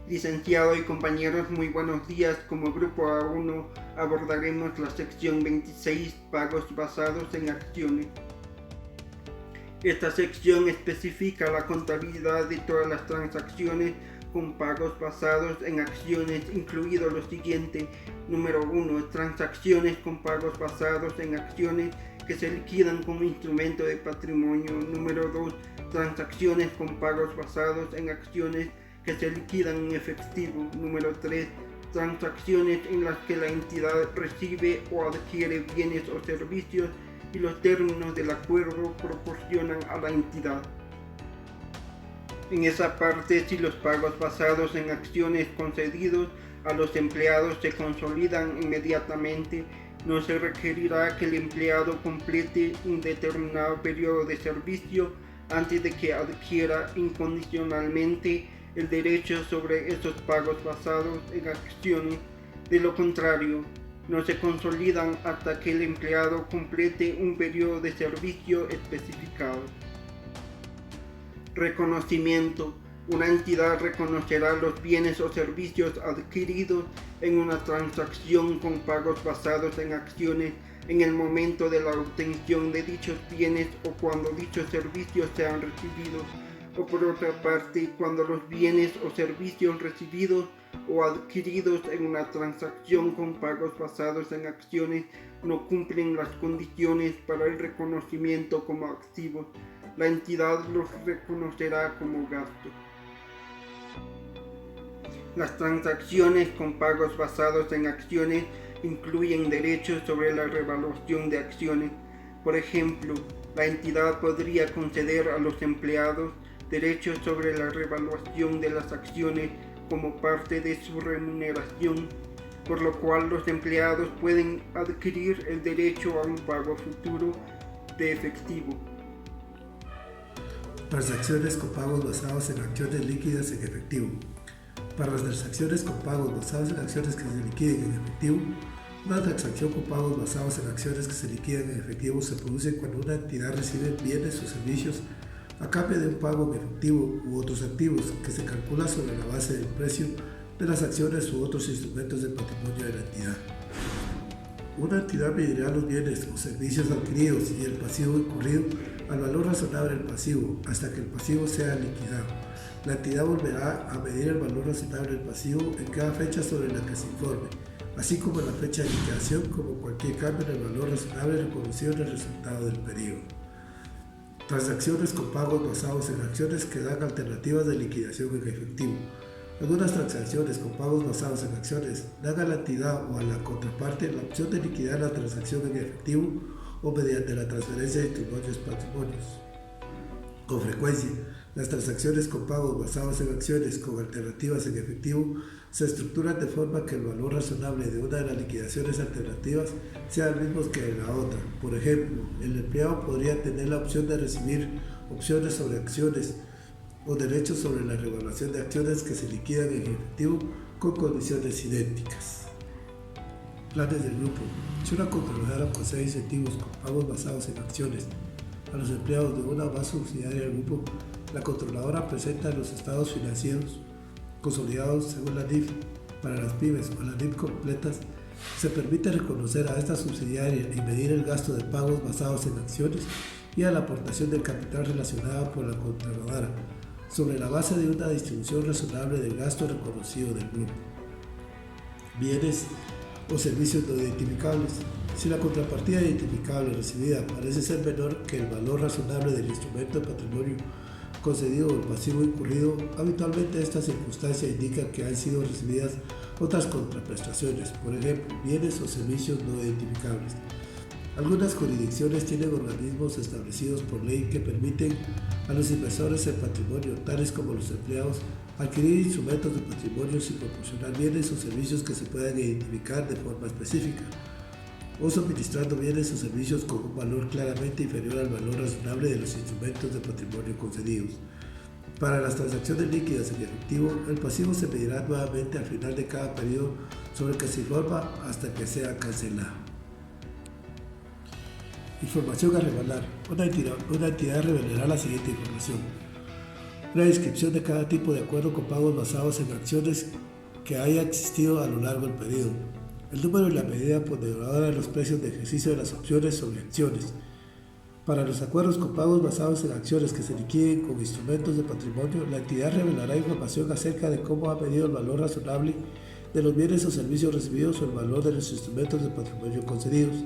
Licenciado y compañeros, muy buenos días. Como grupo A1 abordaremos la sección 26, pagos basados en acciones. Esta sección especifica la contabilidad de todas las transacciones con pagos basados en acciones, incluido lo siguiente. Número 1. Transacciones con pagos basados en acciones que se liquidan como instrumento de patrimonio. Número 2. Transacciones con pagos basados en acciones que se liquidan en efectivo. Número 3. Transacciones en las que la entidad recibe o adquiere bienes o servicios y los términos del acuerdo proporcionan a la entidad. En esa parte, si los pagos basados en acciones concedidos a los empleados se consolidan inmediatamente, no se requerirá que el empleado complete un determinado periodo de servicio antes de que adquiera incondicionalmente el derecho sobre esos pagos basados en acciones. De lo contrario, no se consolidan hasta que el empleado complete un periodo de servicio especificado. Reconocimiento. Una entidad reconocerá los bienes o servicios adquiridos en una transacción con pagos basados en acciones en el momento de la obtención de dichos bienes o cuando dichos servicios sean recibidos, o por otra parte, cuando los bienes o servicios recibidos o adquiridos en una transacción con pagos basados en acciones no cumplen las condiciones para el reconocimiento como activos. La entidad los reconocerá como gasto. Las transacciones con pagos basados en acciones incluyen derechos sobre la revaluación de acciones. Por ejemplo, la entidad podría conceder a los empleados derechos sobre la revaluación de las acciones como parte de su remuneración, por lo cual los empleados pueden adquirir el derecho a un pago futuro de efectivo. Transacciones con pagos basados en acciones líquidas en efectivo. Para las transacciones con pagos basados en acciones que se liquiden en efectivo, una transacción con pagos basados en acciones que se liquidan en efectivo se produce cuando una entidad recibe bienes o servicios a cambio de un pago en efectivo u otros activos que se calcula sobre la base del precio de las acciones u otros instrumentos del patrimonio de la entidad. Una entidad medirá los bienes o servicios adquiridos y el pasivo incurrido al valor razonable del pasivo hasta que el pasivo sea liquidado. La entidad volverá a medir el valor razonable del pasivo en cada fecha sobre la que se informe, así como en la fecha de liquidación, como cualquier cambio en el valor razonable reconocido en el resultado del periodo. Transacciones con pagos basados en acciones que dan alternativas de liquidación en efectivo. Algunas transacciones con pagos basados en acciones dan a la entidad o a la contraparte la opción de liquidar la transacción en efectivo o mediante la transferencia de instrumentos patrimonios. Con frecuencia, las transacciones con pagos basados en acciones con alternativas en efectivo se estructuran de forma que el valor razonable de una de las liquidaciones alternativas sea el mismo que de la otra. Por ejemplo, el empleado podría tener la opción de recibir opciones sobre acciones o derechos sobre la revaluación de acciones que se liquidan en efectivo con condiciones idénticas. Planes del grupo. Si una controladora concede incentivos con pagos basados en acciones a los empleados de una más subsidiaria del grupo, la controladora presenta los estados financieros consolidados según la NIF. Para las pymes o las NIF completas, se permite reconocer a esta subsidiaria y medir el gasto de pagos basados en acciones y a la aportación del capital relacionada por la controladora, sobre la base de una distribución razonable del gasto reconocido del grupo. Bienes o servicios no identificables. Si la contrapartida identificable recibida parece ser menor que el valor razonable del instrumento de patrimonio concedido o el pasivo incurrido, habitualmente esta circunstancia indica que han sido recibidas otras contraprestaciones, por ejemplo, bienes o servicios no identificables. Algunas jurisdicciones tienen organismos establecidos por ley que permiten a los inversores en patrimonio, tales como los empleados, adquirir instrumentos de patrimonio sin proporcionar bienes o servicios que se puedan identificar de forma específica, o suministrando bienes o servicios con un valor claramente inferior al valor razonable de los instrumentos de patrimonio concedidos. Para las transacciones líquidas en efectivo, el pasivo se medirá nuevamente al final de cada periodo sobre el que se informa hasta que sea cancelado. Información a revelar. Una entidad revelará la siguiente información. Una descripción de cada tipo de acuerdo con pagos basados en acciones que haya existido a lo largo del periodo. El número y la medida ponderadora de los precios de ejercicio de las opciones sobre acciones. Para los acuerdos con pagos basados en acciones que se liquiden con instrumentos de patrimonio, la entidad revelará información acerca de cómo ha medido el valor razonable de los bienes o servicios recibidos o el valor de los instrumentos de patrimonio concedidos.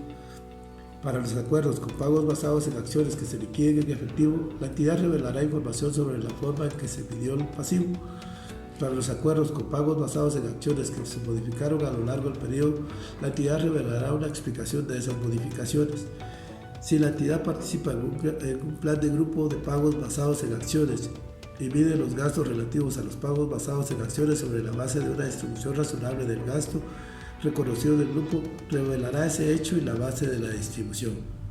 Para los acuerdos con pagos basados en acciones que se liquiden en efectivo, la entidad revelará información sobre la forma en que se midió el pasivo. Para los acuerdos con pagos basados en acciones que se modificaron a lo largo del periodo, la entidad revelará una explicación de esas modificaciones. Si la entidad participa en un plan de grupo de pagos basados en acciones y mide los gastos relativos a los pagos basados en acciones sobre la base de una distribución razonable del gasto reconocido del grupo, revelará ese hecho y la base de la distribución.